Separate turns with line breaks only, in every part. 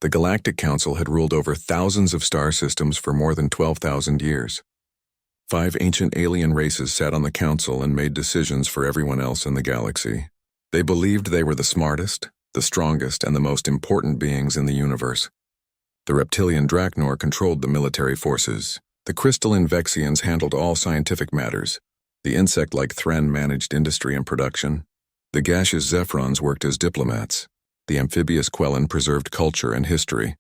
The Galactic Council had ruled over thousands of star systems for more than 12,000 years. 5 ancient alien races sat on the council and made decisions for everyone else in the galaxy. They believed they were the smartest, the strongest, and the most important beings in the universe. The reptilian Draknor controlled the military forces. The crystalline Vexians handled all scientific matters. The insect-like Thren managed industry and production. The gaseous Zephrons worked as diplomats. The amphibious Quellan preserved culture and history.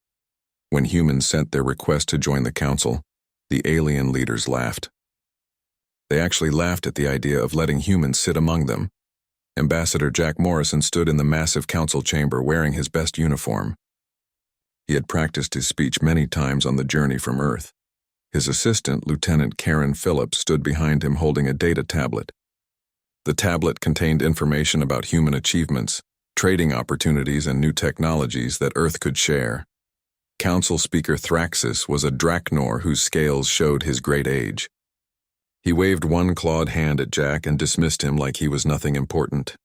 When humans sent their request to join the council, the alien leaders laughed. They actually laughed at the idea of letting humans sit among them. Ambassador Jack Morrison stood in the massive council chamber wearing his best uniform. He had practiced his speech many times on the journey from Earth. His assistant, Lieutenant Karen Phillips, stood behind him holding a data tablet. The tablet contained information about human achievements, trading opportunities, and new technologies that Earth could share. Council Speaker Thraxus was a Draknor whose scales showed his great age. He waved one clawed hand at Jack and dismissed him like he was nothing important.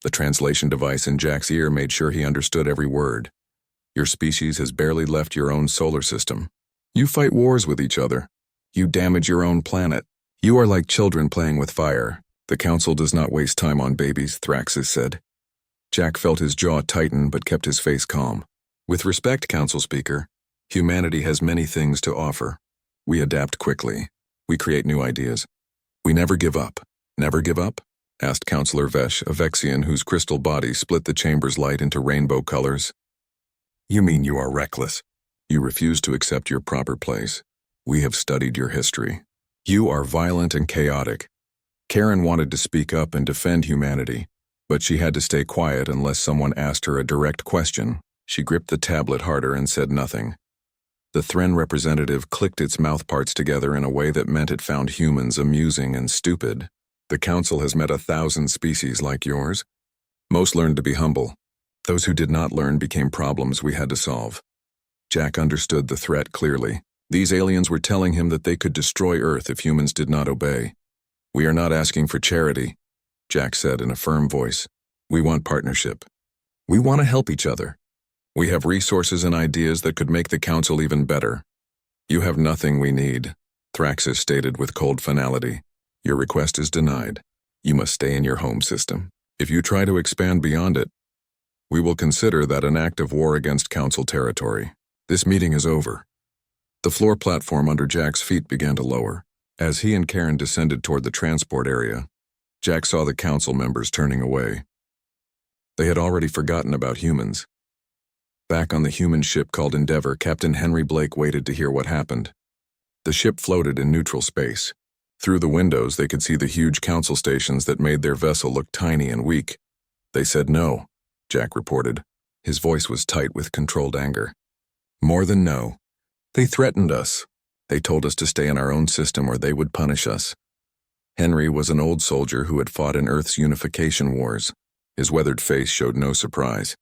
The translation device in Jack's ear made sure he understood every word. Your species has barely left your own solar system. You fight wars with each other. You damage your own planet. You are like children playing with fire. The council does not waste time on babies, Thraxus said. Jack felt his jaw tighten but kept his face calm. With respect, Council Speaker, humanity has many things to offer. We adapt quickly. We create new ideas. We never give up. Never give up? Asked Councillor Vesh, a Vexian whose crystal body split the chamber's light into rainbow colors. You mean you are reckless? You refuse to accept your proper place. We have studied your history. You are violent and chaotic. Karen wanted to speak up and defend humanity, but she had to stay quiet unless someone asked her a direct question. She gripped the tablet harder and said nothing. The Thren representative clicked its mouthparts together in a way that meant it found humans amusing and stupid. The council has met 1,000 species like yours. Most learned to be humble. Those who did not learn became problems we had to solve. Jack understood the threat clearly. These aliens were telling him that they could destroy Earth if humans did not obey. We are not asking for charity, Jack said in a firm voice. We want partnership. We want to help each other. We have resources and ideas that could make the council even better. You have nothing we need, Thraxus stated with cold finality. Your request is denied. You must stay in your home system. If you try to expand beyond it, we will consider that an act of war against council territory. This meeting is over. The floor platform under Jack's feet began to lower. As he and Karen descended toward the transport area, Jack saw the council members turning away. They had already forgotten about humans. Back on the human ship called Endeavor, Captain Henry Blake waited to hear what happened. The ship floated in neutral space. Through the windows, they could see the huge council stations that made their vessel look tiny and weak. They said no, Jack reported. His voice was tight with controlled anger. More than no. They threatened us. They told us to stay in our own system or they would punish us. Henry was an old soldier who had fought in Earth's unification wars. His weathered face showed no surprise.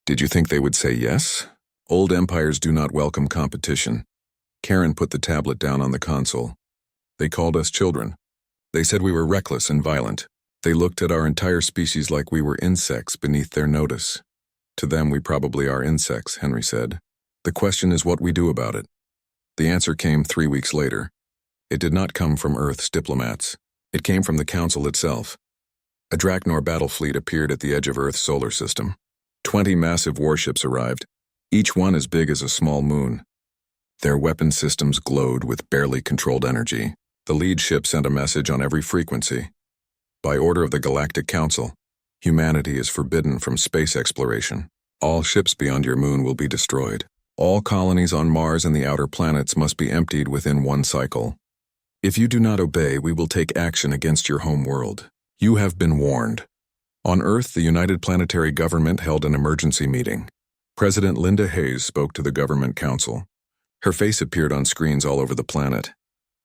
Did you think they would say yes? Old empires do not welcome competition. Karen put the tablet down on the console. They called us children. They said we were reckless and violent. They looked at our entire species like we were insects beneath their notice. To them, we probably are insects, Henry said. The question is what we do about it. The answer came 3 weeks later. It did not come from Earth's diplomats. It came from the Council itself. A Draknor battle fleet appeared at the edge of Earth's solar system. 20 massive warships arrived, each one as big as a small moon. Their weapon systems glowed with barely controlled energy. The lead ship sent a message on every frequency. By order of the Galactic Council, humanity is forbidden from space exploration. All ships beyond your moon will be destroyed. All colonies on Mars and the outer planets must be emptied within 1 cycle. If you do not obey, we will take action against your home world. You have been warned. On Earth, the United Planetary Government held an emergency meeting. President Linda Hayes spoke to the Government Council. Her face appeared on screens all over the planet.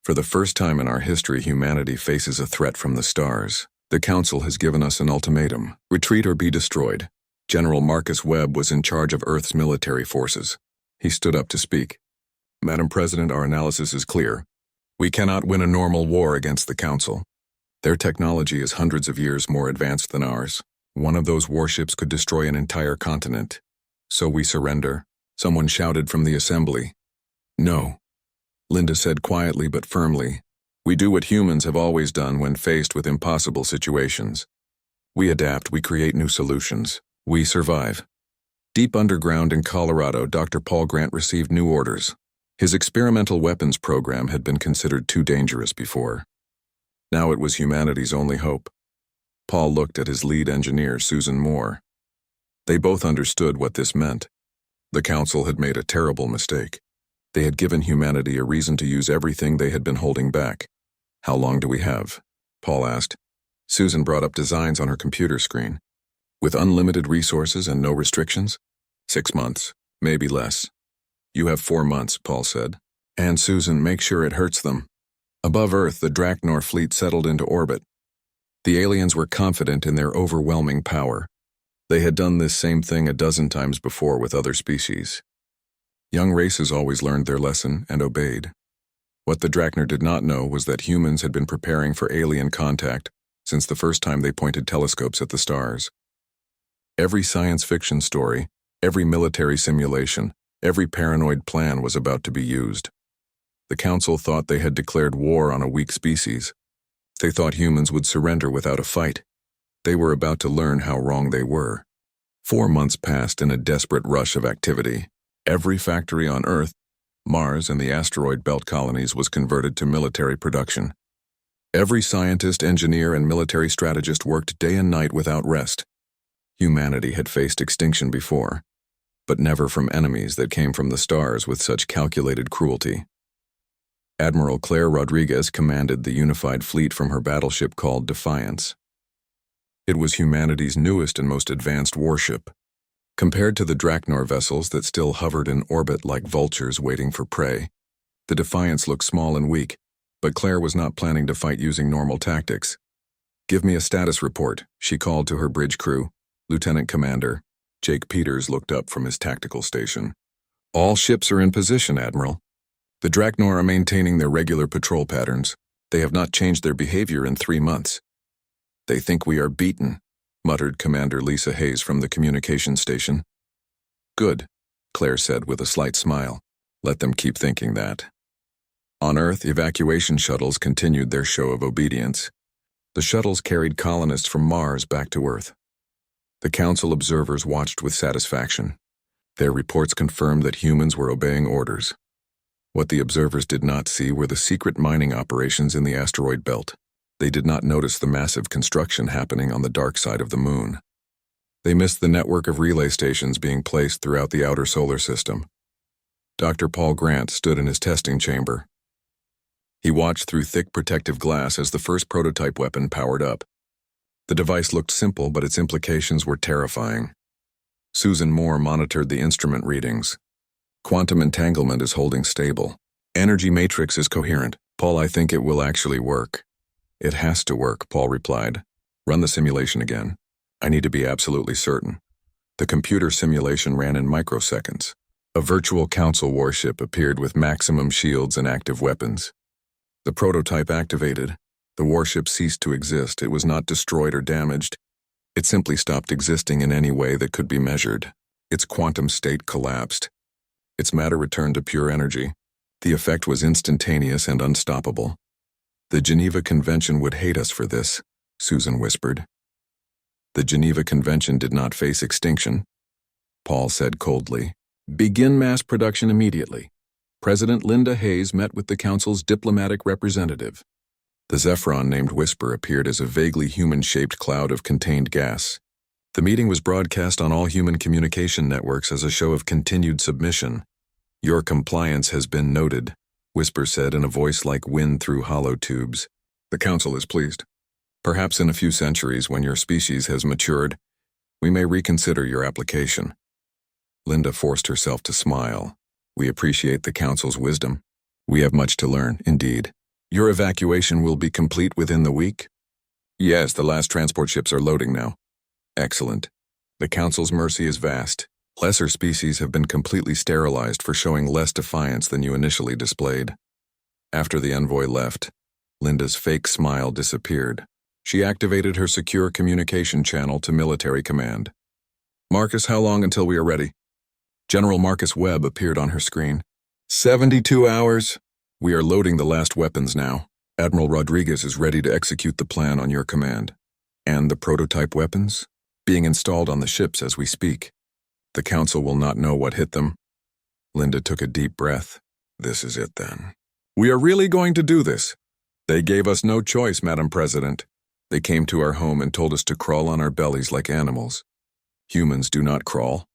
For the first time in our history, humanity faces a threat from the stars. The Council has given us an ultimatum: retreat or be destroyed. General Marcus Webb was in charge of Earth's military forces. He stood up to speak. Madam President, our analysis is clear. We cannot win a normal war against the Council. Their technology is hundreds of years more advanced than ours. One of those warships could destroy an entire continent. So we surrender, Someone shouted from the assembly. No, Linda said quietly but firmly. We do what humans have always done when faced with impossible situations. We adapt, we create new solutions. We survive. Deep underground in Colorado, Dr. Paul Grant received new orders. His experimental weapons program had been considered too dangerous before. Now it was humanity's only hope. Paul looked at his lead engineer, Susan Moore. They both understood what this meant. The Council had made a terrible mistake. They had given humanity a reason to use everything they had been holding back. How long do we have? Paul asked. Susan brought up designs on her computer screen. With unlimited resources and no restrictions? 6 months, maybe less. You have 4 months, Paul said. And Susan, make sure it hurts them. Above Earth, the Draknor fleet settled into orbit. The aliens were confident in their overwhelming power. They had done this same thing a dozen times before with other species. Young races always learned their lesson and obeyed. What the Draknor did not know was that humans had been preparing for alien contact since the first time they pointed telescopes at the stars. Every science fiction story, every military simulation, every paranoid plan was about to be used. The Council thought they had declared war on a weak species. They thought humans would surrender without a fight. They were about to learn how wrong they were. 4 months passed in a desperate rush of activity. Every factory on Earth, Mars, and the asteroid belt colonies was converted to military production. Every scientist, engineer, and military strategist worked day and night without rest. Humanity had faced extinction before, but never from enemies that came from the stars with such calculated cruelty. Admiral Claire Rodriguez commanded the unified fleet from her battleship called Defiance. It was humanity's newest and most advanced warship. Compared to the Draknor vessels that still hovered in orbit like vultures waiting for prey, the Defiance looked small and weak, but Claire was not planning to fight using normal tactics. Give me a status report, she called to her bridge crew. Lieutenant Commander Jake Peters looked up from his tactical station. All ships are in position, Admiral. The Draknor are maintaining their regular patrol patterns. They have not changed their behavior in 3 months. They think we are beaten, muttered Commander Lisa Hayes from the communication station. Good, Claire said with a slight smile. Let them keep thinking that. On Earth, evacuation shuttles continued their show of obedience. The shuttles carried colonists from Mars back to Earth. The Council observers watched with satisfaction. Their reports confirmed that humans were obeying orders. What the observers did not see were the secret mining operations in the asteroid belt. They did not notice the massive construction happening on the dark side of the moon. They missed the network of relay stations being placed throughout the outer solar system. Dr. Paul Grant stood in his testing chamber. He watched through thick protective glass as the first prototype weapon powered up. The device looked simple, but its implications were terrifying. Susan Moore monitored the instrument readings. Quantum entanglement is holding stable. Energy matrix is coherent. Paul, I think it will actually work. It has to work, Paul replied. Run the simulation again. I need to be absolutely certain. The computer simulation ran in microseconds. A virtual Council warship appeared with maximum shields and active weapons. The prototype activated. The warship ceased to exist. It was not destroyed or damaged. It simply stopped existing in any way that could be measured. Its quantum state collapsed. Its matter returned to pure energy. The effect was instantaneous and unstoppable. The Geneva Convention would hate us for this, Susan whispered. The Geneva Convention did not face extinction. Paul said coldly. Begin mass production immediately. President Linda Hayes met with the Council's diplomatic representative. The Zephron named Whisper appeared as a vaguely human-shaped cloud of contained gas. The meeting was broadcast on all human communication networks as a show of continued submission. Your compliance has been noted, Whisper said in a voice like wind through hollow tubes. The Council is pleased. Perhaps in a few centuries, when your species has matured, we may reconsider your application. Linda forced herself to smile. We appreciate the Council's wisdom. We have much to learn, indeed. Your evacuation will be complete within the week? Yes, the last transport ships are loading now. Excellent. The Council's mercy is vast. Lesser species have been completely sterilized for showing less defiance than you initially displayed. After the envoy left, Linda's fake smile disappeared. She activated her secure communication channel to military command. Marcus, how long until we are ready? General Marcus Webb appeared on her screen. 72 hours. We are loading the last weapons now. Admiral Rodriguez is ready to execute the plan on your command. And the prototype weapons? Being installed on the ships as we speak. The Council will not know what hit them. Linda took a deep breath. This is it then. We are really going to do this. They gave us no choice, Madam President. They came to our home and told us to crawl on our bellies like animals. Humans do not crawl.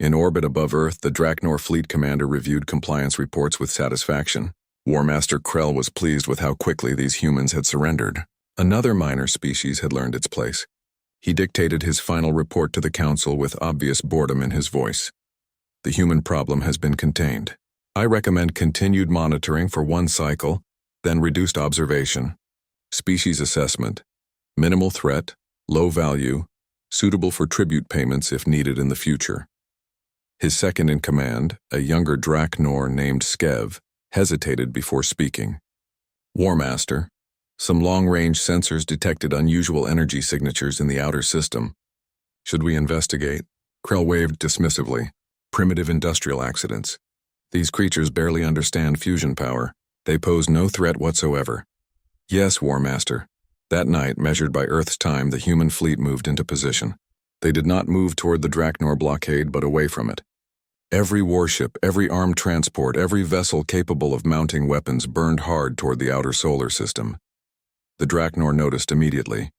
In orbit above Earth, the Draknor fleet commander reviewed compliance reports with satisfaction. War Master Krell was pleased with how quickly these humans had surrendered. Another minor species had learned its place. He dictated his final report to the Council with obvious boredom in his voice. The human problem has been contained. I recommend continued monitoring for 1 cycle, then reduced observation. Species assessment. Minimal threat, low value, suitable for tribute payments if needed in the future. His second-in-command, a younger Draknor named Skev, hesitated before speaking. War Master, some long-range sensors detected unusual energy signatures in the outer system. Should we investigate? Krell waved dismissively. Primitive industrial accidents. These creatures barely understand fusion power. They pose no threat whatsoever. Yes, War Master. That night, measured by Earth's time, the human fleet moved into position. They did not move toward the Draknor blockade, but away from it. Every warship, every armed transport, every vessel capable of mounting weapons burned hard toward the outer solar system. The Draknor noticed immediately.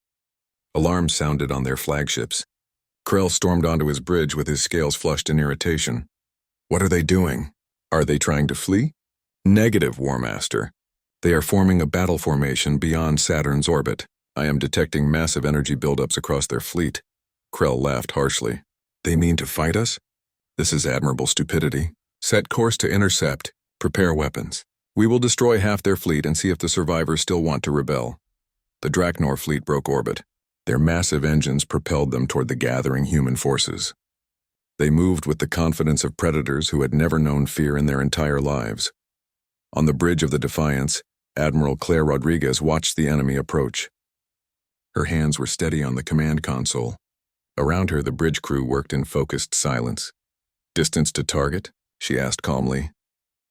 Alarms sounded on their flagships. Krell stormed onto his bridge with his scales flushed in irritation. What are they doing? Are they trying to flee? Negative, War Master. They are forming a battle formation beyond Saturn's orbit. I am detecting massive energy buildups across their fleet. Krell laughed harshly. They mean to fight us? This is admirable stupidity. Set course to intercept. Prepare weapons. We will destroy half their fleet and see if the survivors still want to rebel. The Draknor fleet broke orbit. Their massive engines propelled them toward the gathering human forces. They moved with the confidence of predators who had never known fear in their entire lives. On the bridge of the Defiance, Admiral Claire Rodriguez watched the enemy approach. Her hands were steady on the command console. Around her, the bridge crew worked in focused silence. Distance to target? She asked calmly.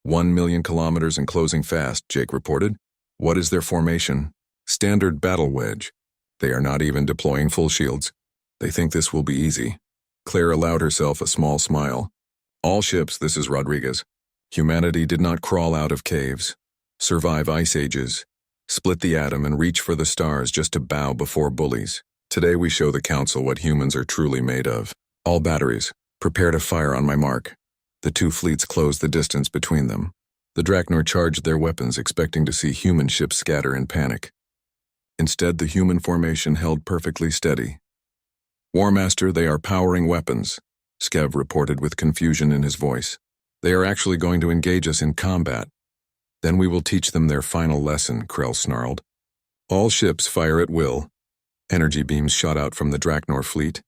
1 million kilometers and closing fast, Jake reported. What is their formation? Standard battle wedge. They are not even deploying full shields. They think this will be easy. Claire allowed herself a small smile. All ships, this is Rodriguez. Humanity did not crawl out of caves, survive ice ages, split the atom and reach for the stars just to bow before bullies. Today we show the Council what humans are truly made of. All batteries, prepare to fire on my mark. The 2 fleets closed the distance between them. The Draknor charged their weapons, expecting to see human ships scatter in panic. Instead, the human formation held perfectly steady. War Master, they are powering weapons, Skev reported with confusion in his voice. They are actually going to engage us in combat. Then we will teach them their final lesson, Krell snarled. All ships fire at will. Energy beams shot out from the Draknor fleet.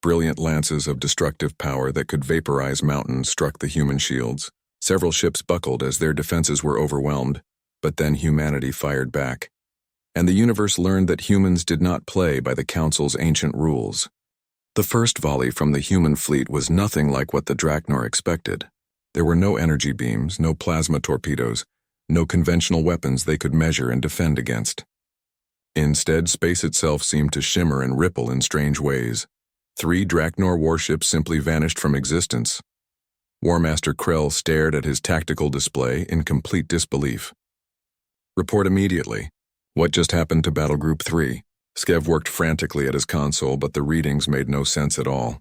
Brilliant lances of destructive power that could vaporize mountains struck the human shields. Several ships buckled as their defenses were overwhelmed, but then humanity fired back. And the universe learned that humans did not play by the Council's ancient rules. The first volley from the human fleet was nothing like what the Draknor expected. There were no energy beams, no plasma torpedoes, no conventional weapons they could measure and defend against. Instead, space itself seemed to shimmer and ripple in strange ways. 3 Draknor warships simply vanished from existence. War Master Krell stared at his tactical display in complete disbelief. Report immediately. What just happened to Battle Group 3? Skev worked frantically at his console, but the readings made no sense at all.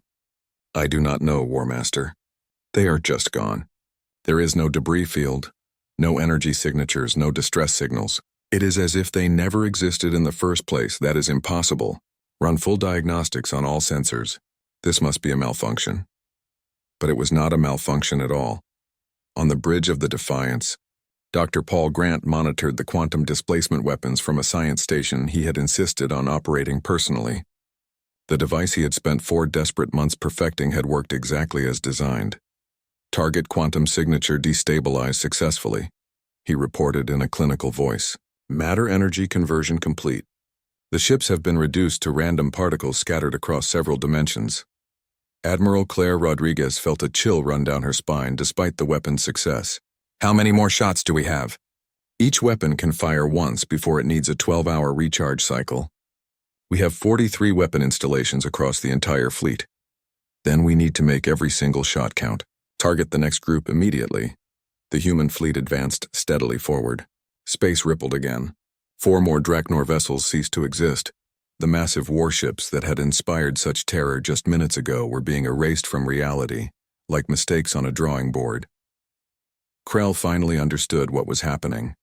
I do not know, War Master. They are just gone. There is no debris field, no energy signatures, no distress signals. It is as if they never existed in the first place. That is impossible. Run full diagnostics on all sensors. This must be a malfunction. But it was not a malfunction at all. On the bridge of the Defiance, Dr. Paul Grant monitored the quantum displacement weapons from a science station he had insisted on operating personally. The device he had spent 4 desperate months perfecting had worked exactly as designed. Target quantum signature destabilized successfully, he reported in a clinical voice. Matter energy conversion complete. The ships have been reduced to random particles scattered across several dimensions. Admiral Claire Rodriguez felt a chill run down her spine despite the weapon's success. How many more shots do we have? Each weapon can fire once before it needs a 12-hour recharge cycle. We have 43 weapon installations across the entire fleet. Then we need to make every single shot count. Target the next group immediately. The human fleet advanced steadily forward. Space rippled again. 4 more Draknor vessels ceased to exist. The massive warships that had inspired such terror just minutes ago were being erased from reality, like mistakes on a drawing board. Krell finally understood what was happening.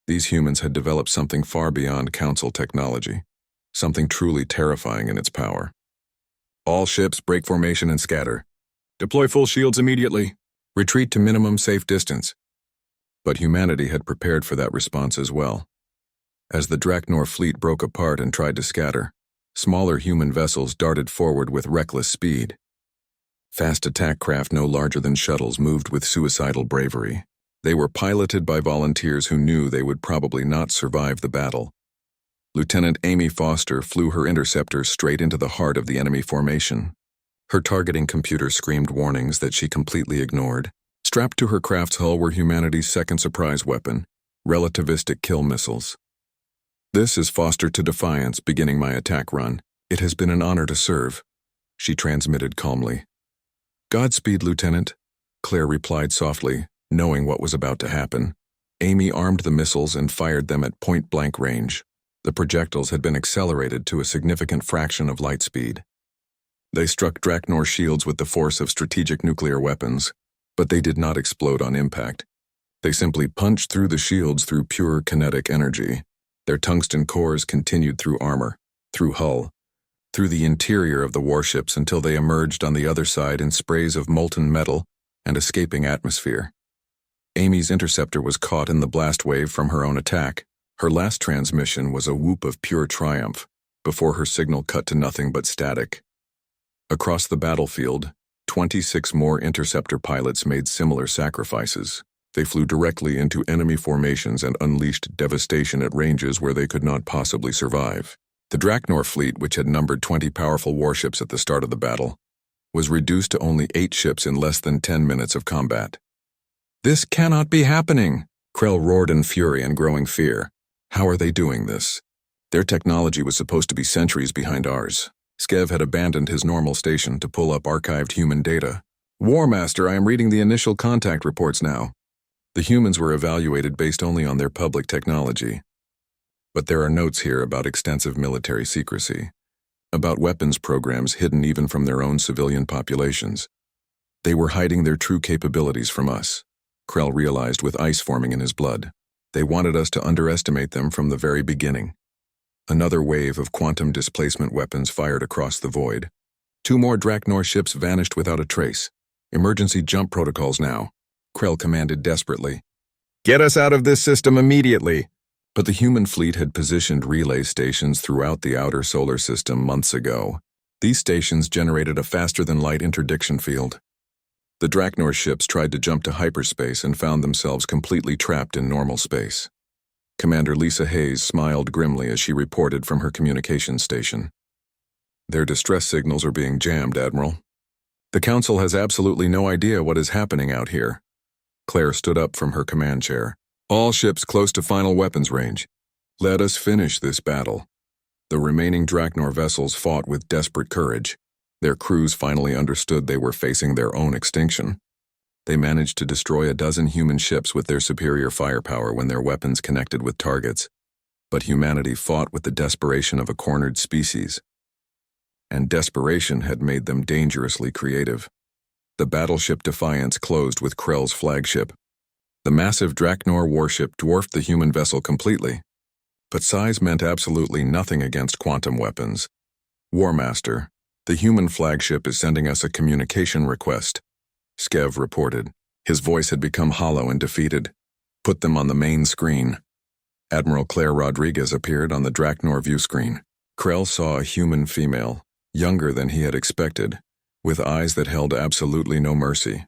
These humans had developed something far beyond Council technology, something truly terrifying in its power. All ships break formation and scatter. Deploy full shields immediately. Retreat to minimum safe distance. But humanity had prepared for that response as well. As the Draknor fleet broke apart and tried to scatter, smaller human vessels darted forward with reckless speed. Fast attack craft no larger than shuttles moved with suicidal bravery. They were piloted by volunteers who knew they would probably not survive the battle. Lieutenant Amy Foster flew her interceptor straight into the heart of the enemy formation. Her targeting computer screamed warnings that she completely ignored. Strapped to her craft's hull were humanity's second surprise weapon, relativistic kill missiles. This is Foster to Defiance, beginning my attack run. It has been an honor to serve, she transmitted calmly. Godspeed, Lieutenant, Claire replied softly, knowing what was about to happen. Amy armed the missiles and fired them at point-blank range. The projectiles had been accelerated to a significant fraction of light speed. They struck Draknor shields with the force of strategic nuclear weapons, but they did not explode on impact. They simply punched through the shields through pure kinetic energy. Their tungsten cores continued through armor, through hull, through the interior of the warships until they emerged on the other side in sprays of molten metal and escaping atmosphere. Amy's interceptor was caught in the blast wave from her own attack. Her last transmission was a whoop of pure triumph, before her signal cut to nothing but static. Across the battlefield, 26 more interceptor pilots made similar sacrifices. They flew directly into enemy formations and unleashed devastation at ranges where they could not possibly survive. The Draknor fleet, which had numbered 20 powerful warships at the start of the battle, was reduced to only 8 ships in less than 10 minutes of combat. This cannot be happening, Krell roared in fury and growing fear. How are they doing this? Their technology was supposed to be centuries behind ours. Skev had abandoned his normal station to pull up archived human data. War Master, I am reading the initial contact reports now. The humans were evaluated based only on their public technology. But there are notes here about extensive military secrecy, about weapons programs hidden even from their own civilian populations. They were hiding their true capabilities from us, Krell realized with ice forming in his blood. They wanted us to underestimate them from the very beginning. Another wave of quantum displacement weapons fired across the void. 2 more Draknor ships vanished without a trace. Emergency jump protocols now, Krell commanded desperately. Get us out of this system immediately! But the human fleet had positioned relay stations throughout the outer solar system months ago. These stations generated a faster-than-light interdiction field. The Draknor ships tried to jump to hyperspace and found themselves completely trapped in normal space. Commander Lisa Hayes smiled grimly as she reported from her communications station. Their distress signals are being jammed, Admiral. The Council has absolutely no idea what is happening out here. Claire stood up from her command chair. All ships close to final weapons range. Let us finish this battle. The remaining Draknor vessels fought with desperate courage. Their crews finally understood they were facing their own extinction. They managed to destroy a dozen human ships with their superior firepower when their weapons connected with targets. But humanity fought with the desperation of a cornered species. And desperation had made them dangerously creative. The battleship Defiance closed with Krell's flagship. The massive Draknor warship dwarfed the human vessel completely. But size meant absolutely nothing against quantum weapons. War Master, the human flagship is sending us a communication request, Skev reported. His voice had become hollow and defeated. Put them on the main screen. Admiral Claire Rodriguez appeared on the Draknor view screen. Krell saw a human female, younger than he had expected, with eyes that held absolutely no mercy.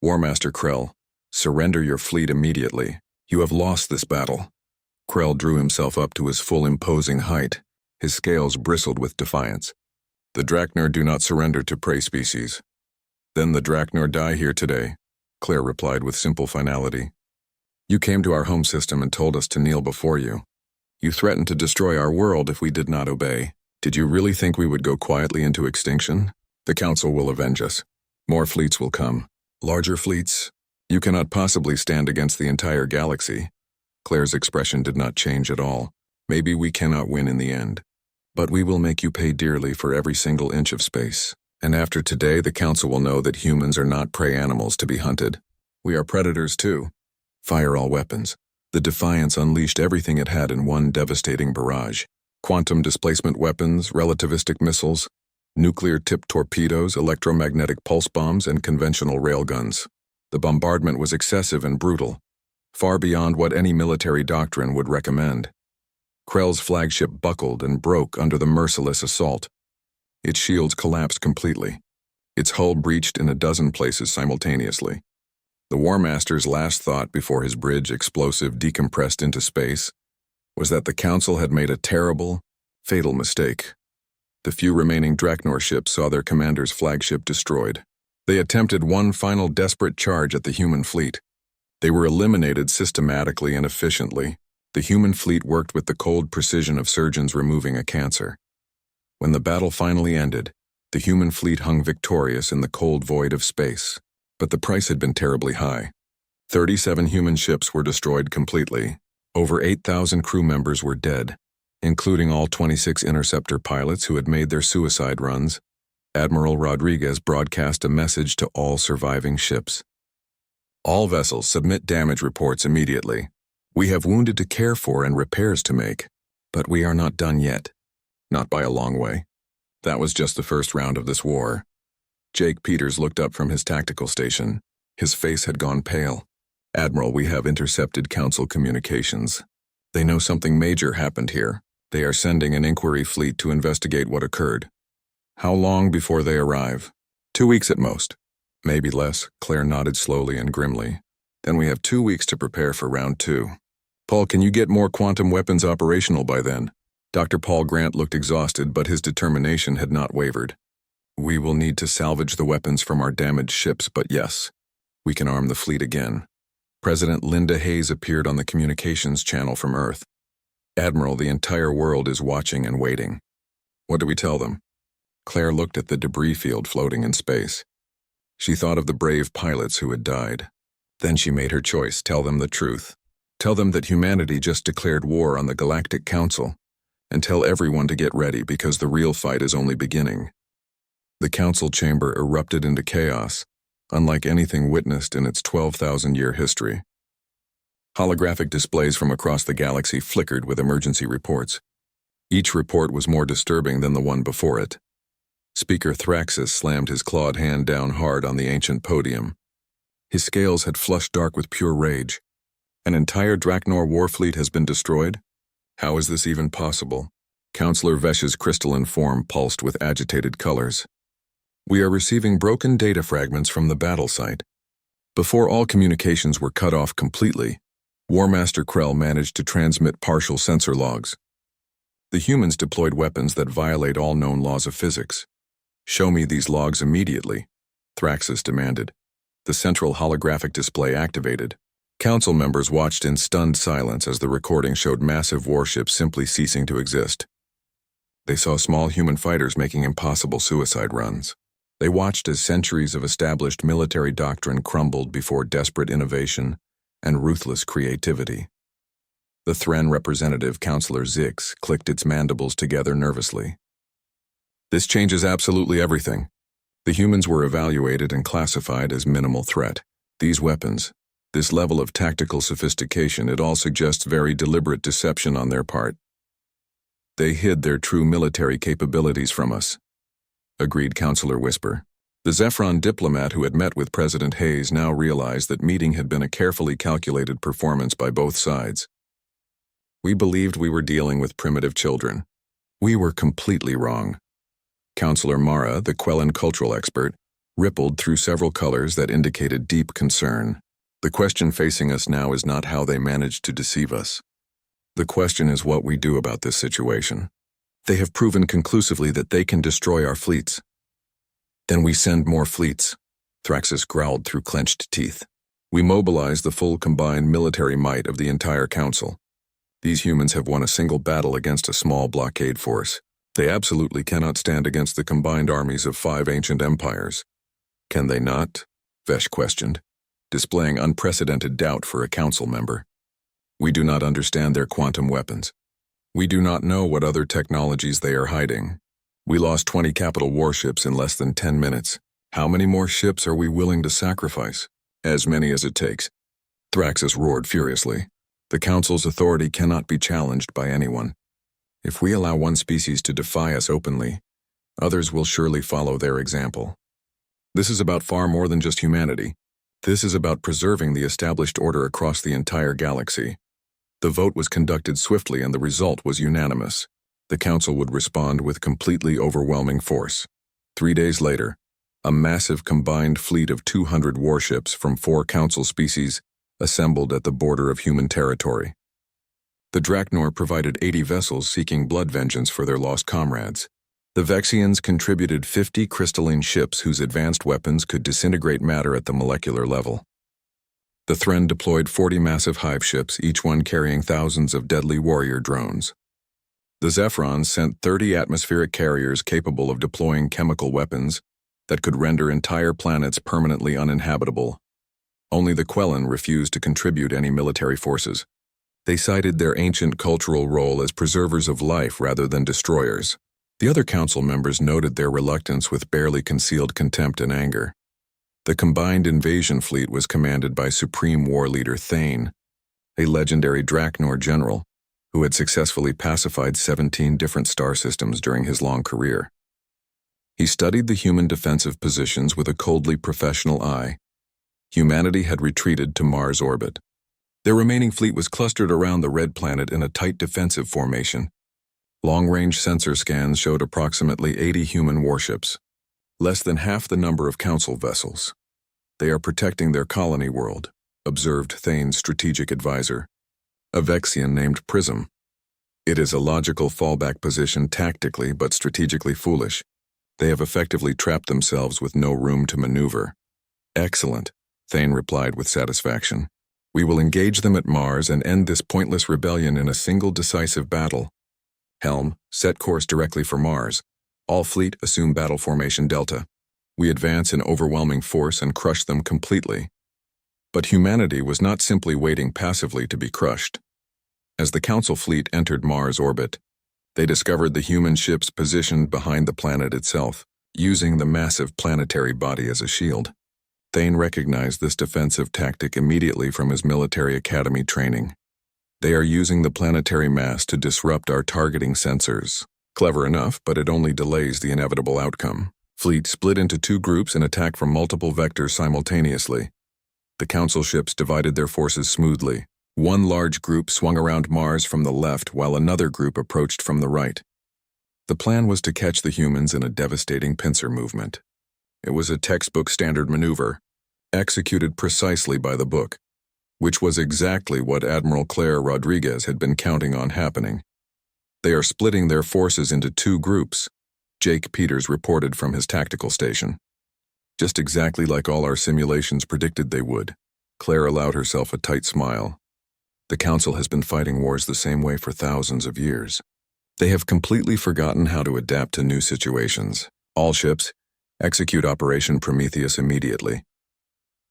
War Master Krell, surrender your fleet immediately. You have lost this battle. Krell drew himself up to his full imposing height. His scales bristled with defiance. The Draknor do not surrender to prey species. Then the Draknor die here today, Claire replied with simple finality. You came to our home system and told us to kneel before you. You threatened to destroy our world if we did not obey. Did you really think we would go quietly into extinction? The Council will avenge us. More fleets will come. Larger fleets? You cannot possibly stand against the entire galaxy. Claire's expression did not change at all. Maybe we cannot win in the end. But we will make you pay dearly for every single inch of space. And after today, the Council will know that humans are not prey animals to be hunted. We are predators too. Fire all weapons. The Defiance unleashed everything it had in one devastating barrage. Quantum displacement weapons, relativistic missiles, nuclear-tipped torpedoes, electromagnetic pulse bombs, and conventional railguns. The bombardment was excessive and brutal, far beyond what any military doctrine would recommend. Krell's flagship buckled and broke under the merciless assault. Its shields collapsed completely. Its hull breached in a dozen places simultaneously. The War Master's last thought before his bridge explosive decompressed into space was that the Council had made a terrible, fatal mistake. The few remaining Draknor ships saw their commander's flagship destroyed. They attempted one final desperate charge at the human fleet. They were eliminated systematically and efficiently. The human fleet worked with the cold precision of surgeons removing a cancer. When the battle finally ended, the human fleet hung victorious in the cold void of space. But the price had been terribly high. 37 human ships were destroyed completely. Over 8,000 crew members were dead, including all 26 interceptor pilots who had made their suicide runs. Admiral Rodriguez broadcast a message to all surviving ships. All vessels submit damage reports immediately. We have wounded to care for and repairs to make, but we are not done yet. Not by a long way. That was just the first round of this war. Jake Peters looked up from his tactical station. His face had gone pale. Admiral, we have intercepted Council communications. They know something major happened here. They are sending an inquiry fleet to investigate what occurred. How long before they arrive? 2 weeks at most. Maybe less, Claire nodded slowly and grimly. Then we have 2 weeks to prepare for round 2. Paul, can you get more quantum weapons operational by then? Dr. Paul Grant looked exhausted, but his determination had not wavered. We will need to salvage the weapons from our damaged ships, but yes, we can arm the fleet again. President Linda Hayes appeared on the communications channel from Earth. Admiral, the entire world is watching and waiting. What do we tell them? Claire looked at the debris field floating in space. She thought of the brave pilots who had died. Then she made her choice. Tell them the truth. Tell them that humanity just declared war on the Galactic Council. And tell everyone to get ready because the real fight is only beginning. The council chamber erupted into chaos, unlike anything witnessed in its 12,000-year history. Holographic displays from across the galaxy flickered with emergency reports. Each report was more disturbing than the one before it. Speaker Thraxus slammed his clawed hand down hard on the ancient podium. His scales had flushed dark with pure rage. An entire Draknor war fleet has been destroyed? How is this even possible? Counselor Vesh's crystalline form pulsed with agitated colors. We are receiving broken data fragments from the battle site. Before all communications were cut off completely, War Master Krell managed to transmit partial sensor logs. The humans deployed weapons that violate all known laws of physics. Show me these logs immediately, Thraxus demanded. The central holographic display activated. Council members watched in stunned silence as the recording showed massive warships simply ceasing to exist. They saw small human fighters making impossible suicide runs. They watched as centuries of established military doctrine crumbled before desperate innovation and ruthless creativity. The Thren representative, Counselor Zix, clicked its mandibles together nervously. This changes absolutely everything. The humans were evaluated and classified as minimal threat. These weapons, this level of tactical sophistication, it all suggests very deliberate deception on their part. They hid their true military capabilities from us, agreed Counselor Whisper. The Zephron diplomat who had met with President Hayes now realized that meeting had been a carefully calculated performance by both sides. We believed we were dealing with primitive children. We were completely wrong. Counselor Mara, the Quellan cultural expert, rippled through several colors that indicated deep concern. The question facing us now is not how they managed to deceive us. The question is what we do about this situation. They have proven conclusively that they can destroy our fleets. Then we send more fleets, Thraxus growled through clenched teeth. We mobilize the full combined military might of the entire council. These humans have won a single battle against a small blockade force. They absolutely cannot stand against the combined armies of 5 ancient empires. Can they not? Vesh questioned, displaying unprecedented doubt for a council member. We do not understand their quantum weapons. We do not know what other technologies they are hiding. We lost 20 capital warships in less than 10 minutes. How many more ships are we willing to sacrifice? As many as it takes. Thraxus roared furiously. The council's authority cannot be challenged by anyone. If we allow one species to defy us openly, others will surely follow their example. This is about far more than just humanity. This is about preserving the established order across the entire galaxy. The vote was conducted swiftly and the result was unanimous. The council would respond with completely overwhelming force. 3 days later, a massive combined fleet of 200 warships from 4 council species assembled at the border of human territory. The Draknor provided 80 vessels seeking blood vengeance for their lost comrades. The Vexians contributed 50 crystalline ships whose advanced weapons could disintegrate matter at the molecular level. The Thren deployed 40 massive hive ships, each one carrying thousands of deadly warrior drones. The Zephrons sent 30 atmospheric carriers capable of deploying chemical weapons that could render entire planets permanently uninhabitable. Only the Quellan refused to contribute any military forces. They cited their ancient cultural role as preservers of life rather than destroyers. The other council members noted their reluctance with barely concealed contempt and anger. The combined invasion fleet was commanded by Supreme War Leader Thane, a legendary Draknor general who had successfully pacified 17 different star systems during his long career. He studied the human defensive positions with a coldly professional eye. Humanity had retreated to Mars orbit. Their remaining fleet was clustered around the red planet in a tight defensive formation. Long-range sensor scans showed approximately 80 human warships, less than half the number of council vessels. They are protecting their colony world, observed Thane's strategic advisor, a Vexian named Prism. It is a logical fallback position tactically but strategically foolish. They have effectively trapped themselves with no room to maneuver. Excellent, Thane replied with satisfaction. We will engage them at Mars and end this pointless rebellion in a single decisive battle. Helm, set course directly for Mars. All fleet assume battle formation Delta. We advance in overwhelming force and crush them completely. But humanity was not simply waiting passively to be crushed. As the Council fleet entered Mars orbit, they discovered the human ships positioned behind the planet itself, using the massive planetary body as a shield. Thane recognized this defensive tactic immediately from his military academy training. They are using the planetary mass to disrupt our targeting sensors. Clever enough, but it only delays the inevitable outcome. Fleet split into 2 groups and attacked from multiple vectors simultaneously. The Council ships divided their forces smoothly. One large group swung around Mars from the left while another group approached from the right. The plan was to catch the humans in a devastating pincer movement. It was a textbook standard maneuver, executed precisely by the book, which was exactly what Admiral Claire Rodriguez had been counting on happening. They are splitting their forces into 2 groups, Jake Peters reported from his tactical station. Just exactly like all our simulations predicted they would. Claire allowed herself a tight smile. The Council has been fighting wars the same way for thousands of years. They have completely forgotten how to adapt to new situations. All ships, execute Operation Prometheus immediately.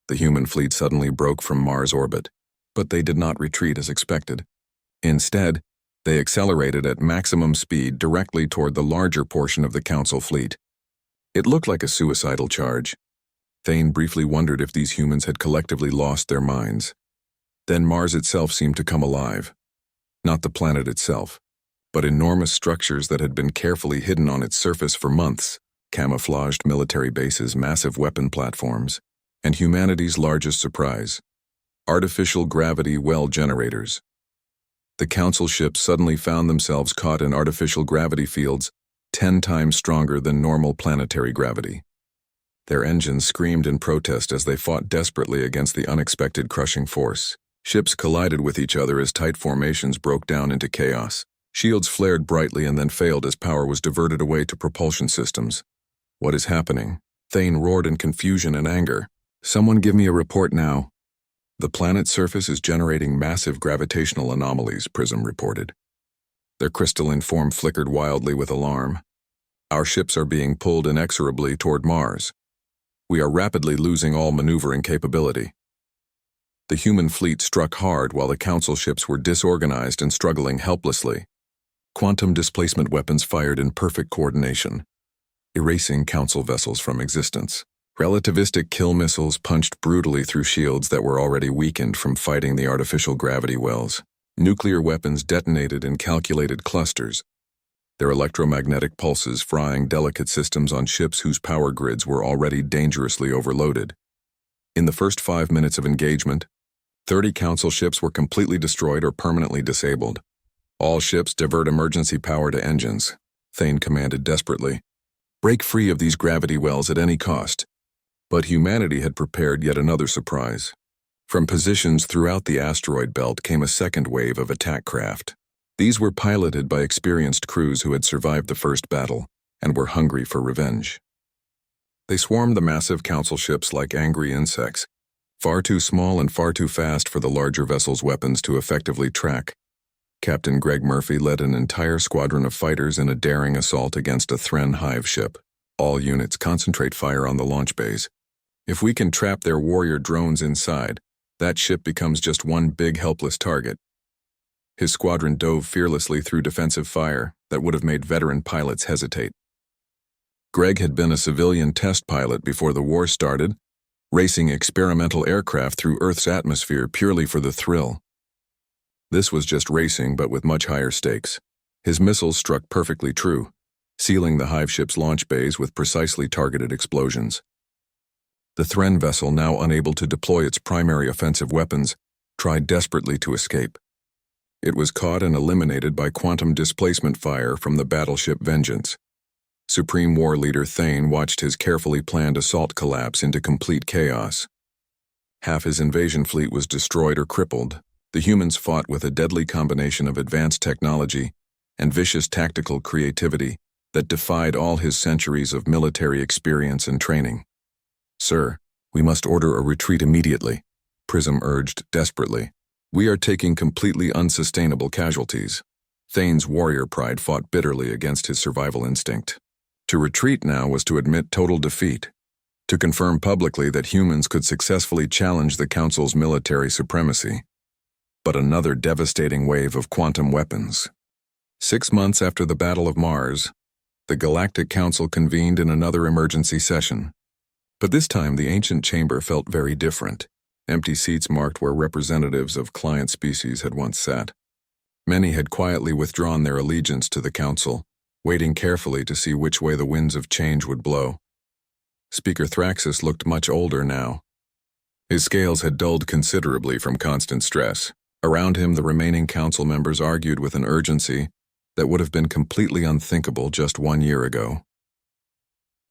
The human fleet suddenly broke from Mars orbit, but they did not retreat as expected. Instead, they accelerated at maximum speed directly toward the larger portion of the Council fleet. It looked like a suicidal charge. Thane briefly wondered if these humans had collectively lost their minds. Then Mars itself seemed to come alive. Not the planet itself, but enormous structures that had been carefully hidden on its surface for months, camouflaged military bases, massive weapon platforms, and humanity's largest surprise, artificial gravity well generators. The Council ships suddenly found themselves caught in artificial gravity fields 10 times stronger than normal planetary gravity. Their engines screamed in protest as they fought desperately against the unexpected crushing force. Ships collided with each other as tight formations broke down into chaos. Shields flared brightly and then failed as power was diverted away to propulsion systems. What is happening? Thane roared in confusion and anger. Someone give me a report now. The planet's surface is generating massive gravitational anomalies, Prism reported. Their crystalline form flickered wildly with alarm. Our ships are being pulled inexorably toward Mars. We are rapidly losing all maneuvering capability. The human fleet struck hard while the Council ships were disorganized and struggling helplessly. Quantum displacement weapons fired in perfect coordination, erasing Council vessels from existence. Relativistic kill missiles punched brutally through shields that were already weakened from fighting the artificial gravity wells. Nuclear weapons detonated in calculated clusters, their electromagnetic pulses frying delicate systems on ships whose power grids were already dangerously overloaded. In the first 5 minutes of engagement, 30 Council ships were completely destroyed or permanently disabled. All ships divert emergency power to engines, Thane commanded desperately. Break free of these gravity wells at any cost. But humanity had prepared yet another surprise. From positions throughout the asteroid belt came a second wave of attack craft. These were piloted by experienced crews who had survived the first battle and were hungry for revenge. They swarmed the massive Council ships like angry insects, far too small and far too fast for the larger vessel's weapons to effectively track. Captain Greg Murphy led an entire squadron of fighters in a daring assault against a Thren hive ship. All units concentrate fire on the launch bays. If we can trap their warrior drones inside, that ship becomes just one big helpless target. His squadron dove fearlessly through defensive fire that would have made veteran pilots hesitate. Greg had been a civilian test pilot before the war started, racing experimental aircraft through Earth's atmosphere purely for the thrill. This was just racing, but with much higher stakes. His missiles struck perfectly true, sealing the hive ship's launch bays with precisely targeted explosions. The Thren vessel, now unable to deploy its primary offensive weapons, tried desperately to escape. It was caught and eliminated by quantum displacement fire from the battleship Vengeance. Supreme War Leader Thane watched his carefully planned assault collapse into complete chaos. Half his invasion fleet was destroyed or crippled. The humans fought with a deadly combination of advanced technology and vicious tactical creativity that defied all his centuries of military experience and training. Sir, we must order a retreat immediately, Prism urged desperately. We are taking completely unsustainable casualties. Thane's warrior pride fought bitterly against his survival instinct. To retreat now was to admit total defeat, to confirm publicly that humans could successfully challenge the Council's military supremacy. But another devastating wave of quantum weapons. 6 months after the Battle of Mars, the Galactic Council convened in another emergency session. But this time the ancient chamber felt very different. Empty seats marked where representatives of client species had once sat. Many had quietly withdrawn their allegiance to the Council, waiting carefully to see which way the winds of change would blow. Speaker Thraxus looked much older now. His scales had dulled considerably from constant stress. Around him, the remaining Council members argued with an urgency that would have been completely unthinkable just 1 year ago.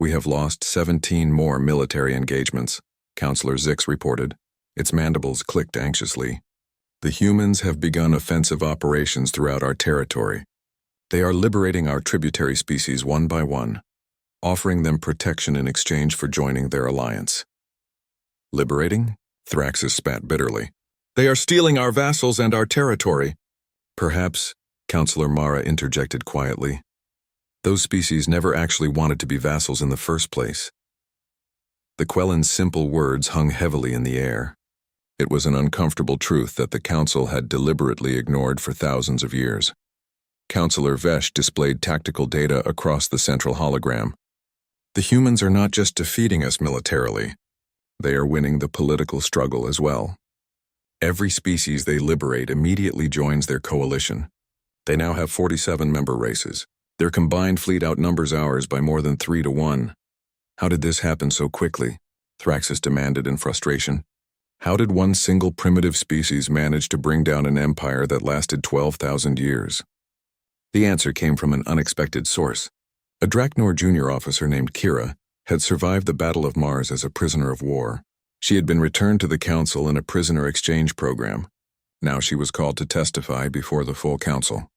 We have lost 17 more military engagements, Councillor Zix reported. Its mandibles clicked anxiously. The humans have begun offensive operations throughout our territory. They are liberating our tributary species one by one, offering them protection in exchange for joining their alliance. Liberating? Thraxus spat bitterly. They are stealing our vassals and our territory. Perhaps, Councillor Mara interjected quietly. Those species never actually wanted to be vassals in the first place. The Quellen's simple words hung heavily in the air. It was an uncomfortable truth that the Council had deliberately ignored for thousands of years. Councillor Vesh displayed tactical data across the central hologram. The humans are not just defeating us militarily. They are winning the political struggle as well. Every species they liberate immediately joins their coalition. They now have 47 member races. Their combined fleet outnumbers ours by more than 3 to 1. How did this happen so quickly? Thraxus demanded in frustration. How did one single primitive species manage to bring down an empire that lasted 12,000 years? The answer came from an unexpected source. A Draknor junior officer named Kira had survived the Battle of Mars as a prisoner of war. She had been returned to the Council in a prisoner exchange program. Now she was called to testify before the full Council.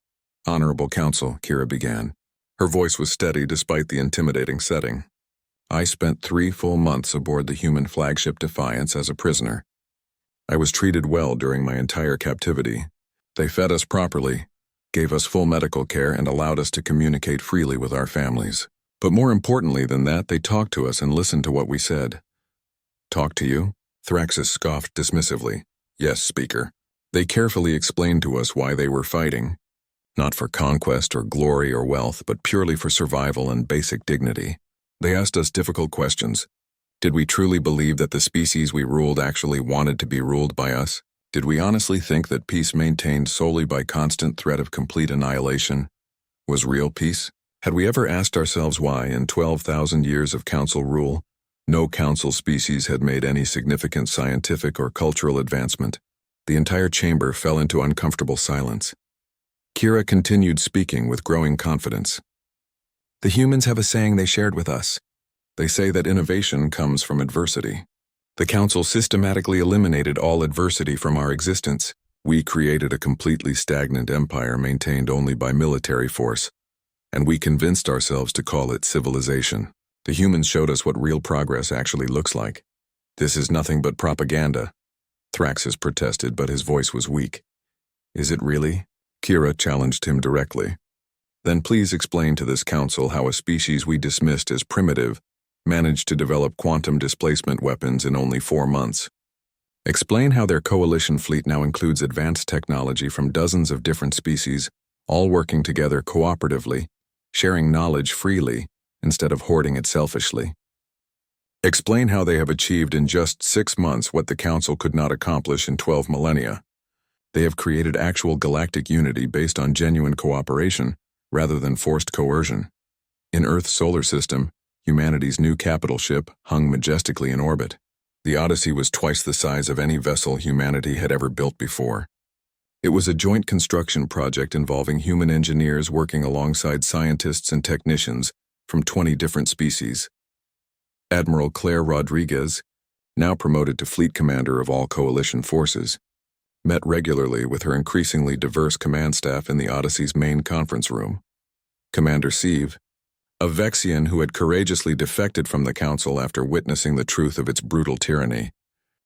Honorable Council, Kira began. Her voice was steady despite the intimidating setting. I spent 3 full months aboard the human flagship Defiance as a prisoner. I was treated well during my entire captivity. They fed us properly, gave us full medical care, and allowed us to communicate freely with our families. But more importantly than that, they talked to us and listened to what we said. Talk to you? Thraxus scoffed dismissively. Yes, Speaker. They carefully explained to us why they were fighting. Not for conquest or glory or wealth, but purely for survival and basic dignity. They asked us difficult questions. Did we truly believe that the species we ruled actually wanted to be ruled by us? Did we honestly think that peace maintained solely by constant threat of complete annihilation was real peace? Had we ever asked ourselves why, in 12,000 years of council rule, no council species had made any significant scientific or cultural advancement? The entire chamber fell into uncomfortable silence. Kira continued speaking with growing confidence. The humans have a saying they shared with us. They say that innovation comes from adversity. The council systematically eliminated all adversity from our existence. We created a completely stagnant empire maintained only by military force, and we convinced ourselves to call it civilization. The humans showed us what real progress actually looks like. This is nothing but propaganda. Thraxus protested, but his voice was weak. Is it really? Kira challenged him directly. Then please explain to this council how a species we dismissed as primitive managed to develop quantum displacement weapons in only 4 months. Explain how their coalition fleet now includes advanced technology from dozens of different species, all working together cooperatively, sharing knowledge freely instead of hoarding it selfishly. Explain how they have achieved in just 6 months what the council could not accomplish in 12 millennia. They have created actual galactic unity based on genuine cooperation rather than forced coercion. In Earth's solar system, humanity's new capital ship hung majestically in orbit. The Odyssey was twice the size of any vessel humanity had ever built before. It was a joint construction project involving human engineers working alongside scientists and technicians from 20 different species. Admiral Claire Rodriguez, now promoted to fleet commander of all coalition forces, met regularly with her increasingly diverse command staff in the Odyssey's main conference room. Commander Sieve, a Vexian who had courageously defected from the council after witnessing the truth of its brutal tyranny,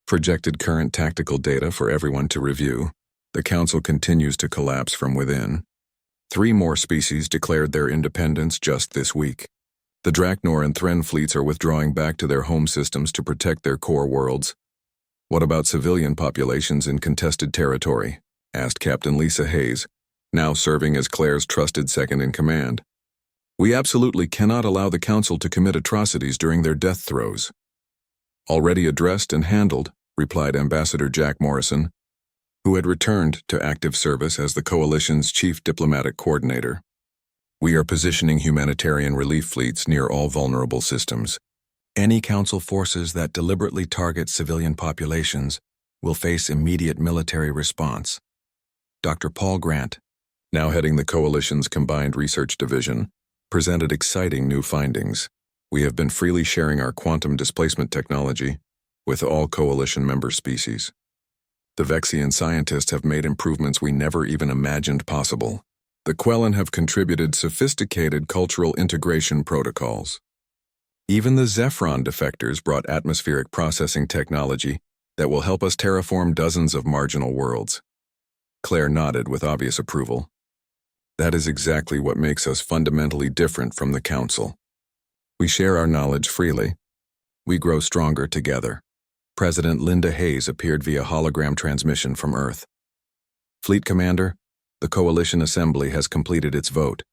projected current tactical data for everyone to review. The council continues to collapse from within. 3 more species declared their independence just this week. The Draknor and Thren fleets are withdrawing back to their home systems to protect their core worlds. What about civilian populations in contested territory? Asked Captain Lisa Hayes, now serving as Claire's trusted second-in-command. We absolutely cannot allow the council to commit atrocities during their death throes. Already addressed and handled, replied Ambassador Jack Morrison, who had returned to active service as the coalition's chief diplomatic coordinator. We are positioning humanitarian relief fleets near all vulnerable systems. Any council forces that deliberately target civilian populations will face immediate military response. Dr. Paul Grant, now heading the coalition's Combined Research Division, presented exciting new findings. We have been freely sharing our quantum displacement technology with all coalition member species. The Vexian scientists have made improvements we never even imagined possible. The Quellan have contributed sophisticated cultural integration protocols. Even the Zephron defectors brought atmospheric processing technology that will help us terraform dozens of marginal worlds. Claire nodded with obvious approval. That is exactly what makes us fundamentally different from the Council. We share our knowledge freely. We grow stronger together. President Linda Hayes appeared via hologram transmission from Earth. Fleet Commander, the Coalition Assembly has completed its vote.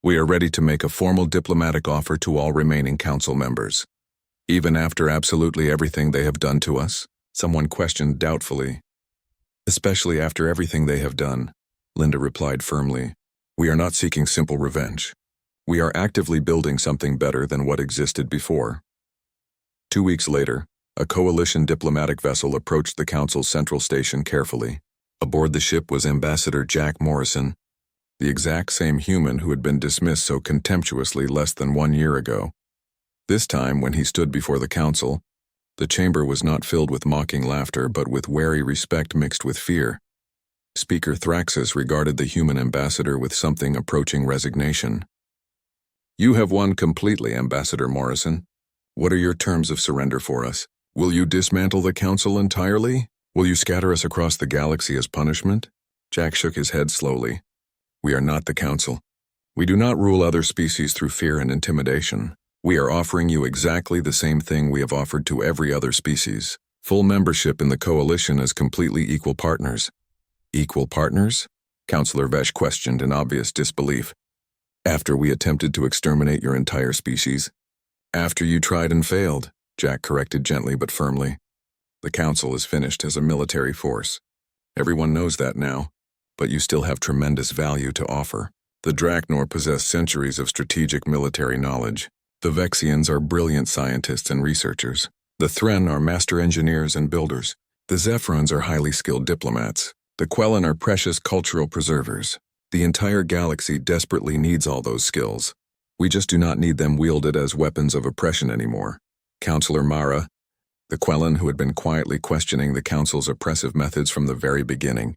We are ready to make a formal diplomatic offer to all remaining Council members. Even after absolutely everything they have done to us, someone questioned doubtfully. Especially after everything they have done, Linda replied firmly. We are not seeking simple revenge. We are actively building something better than what existed before. 2 weeks later, a coalition diplomatic vessel approached the Council's central station carefully. Aboard the ship was Ambassador Jack Morrison, the exact same human who had been dismissed so contemptuously less than 1 year ago. This time, when he stood before the Council, the chamber was not filled with mocking laughter but with wary respect mixed with fear. Speaker Thraxus regarded the human ambassador with something approaching resignation. You have won completely, Ambassador Morrison. What are your terms of surrender for us? Will you dismantle the Council entirely? Will you scatter us across the galaxy as punishment? Jack shook his head slowly. We are not the Council. We do not rule other species through fear and intimidation. We are offering you exactly the same thing we have offered to every other species. Full membership in the Coalition as completely equal partners. Equal partners? Counselor Vesh questioned in obvious disbelief. After we attempted to exterminate your entire species? After you tried and failed, Jack corrected gently but firmly. The Council is finished as a military force. Everyone knows that now, but you still have tremendous value to offer. The Draknor possess centuries of strategic military knowledge. The Vexians are brilliant scientists and researchers. The Thren are master engineers and builders. The Zephrons are highly skilled diplomats. The Quellan are precious cultural preservers. The entire galaxy desperately needs all those skills. We just do not need them wielded as weapons of oppression anymore. Counselor Mara, the Quellan who had been quietly questioning the Council's oppressive methods from the very beginning,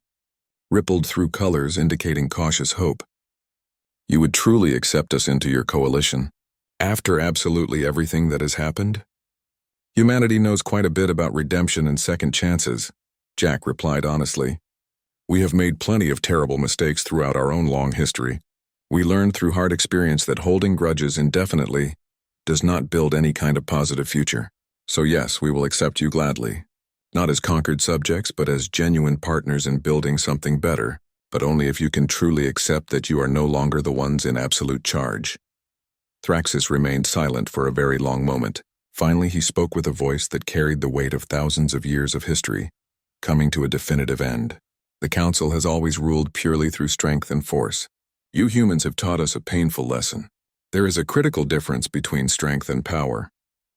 rippled through colors indicating cautious hope. You would truly accept us into your coalition, after absolutely everything that has happened? Humanity knows quite a bit about redemption and second chances, Jack replied honestly. We have made plenty of terrible mistakes throughout our own long history. We learned through hard experience that holding grudges indefinitely does not build any kind of positive future. So yes, we will accept you gladly. Not as conquered subjects, but as genuine partners in building something better, but only if you can truly accept that you are no longer the ones in absolute charge. Thraxus remained silent for a very long moment. Finally, he spoke with a voice that carried the weight of thousands of years of history, coming to a definitive end. The Council has always ruled purely through strength and force. You humans have taught us a painful lesson. There is a critical difference between strength and power.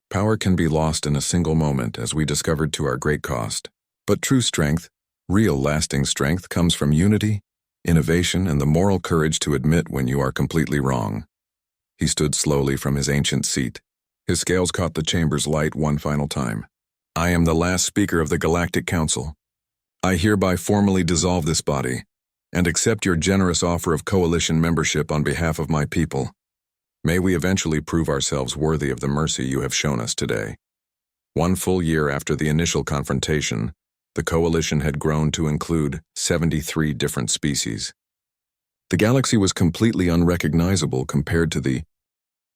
Power can be lost in a single moment, as we discovered to our great cost. But true strength, real lasting strength, comes from unity, innovation, and the moral courage to admit when you are completely wrong. He stood slowly from his ancient seat. His scales caught the chamber's light one final time. I am the last speaker of the Galactic Council. I hereby formally dissolve this body, and accept your generous offer of coalition membership on behalf of my people. May we eventually prove ourselves worthy of the mercy you have shown us today. 1 full year after the initial confrontation, the coalition had grown to include 73 different species. The galaxy was completely unrecognizable compared to the